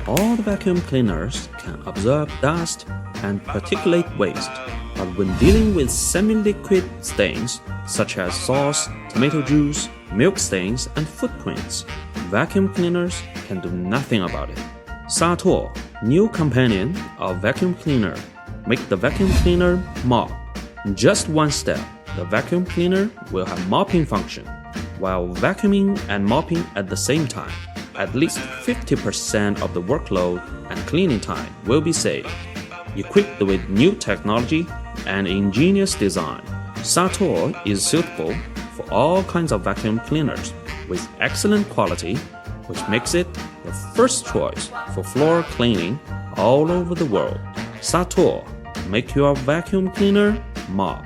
All the vacuum cleaners can absorb dust and particulate waste, but when dealing with semi-liquid stains such as sauce, tomato juice, milk stains, and footprints, vacuum cleaners can do nothing about it. Sator, new companion of vacuum cleaner, make the vacuum cleaner mop. In just one step, the vacuum cleaner will have mopping function, while vacuuming and mopping at the same time. At least 50% of the workload and cleaning time will be saved. Equipped with new technology and ingenious design, Sator is suitable for all kinds of vacuum cleaners with excellent quality, which makes it the first choice for floor cleaning all over the world. Sator, make your vacuum cleaner mop.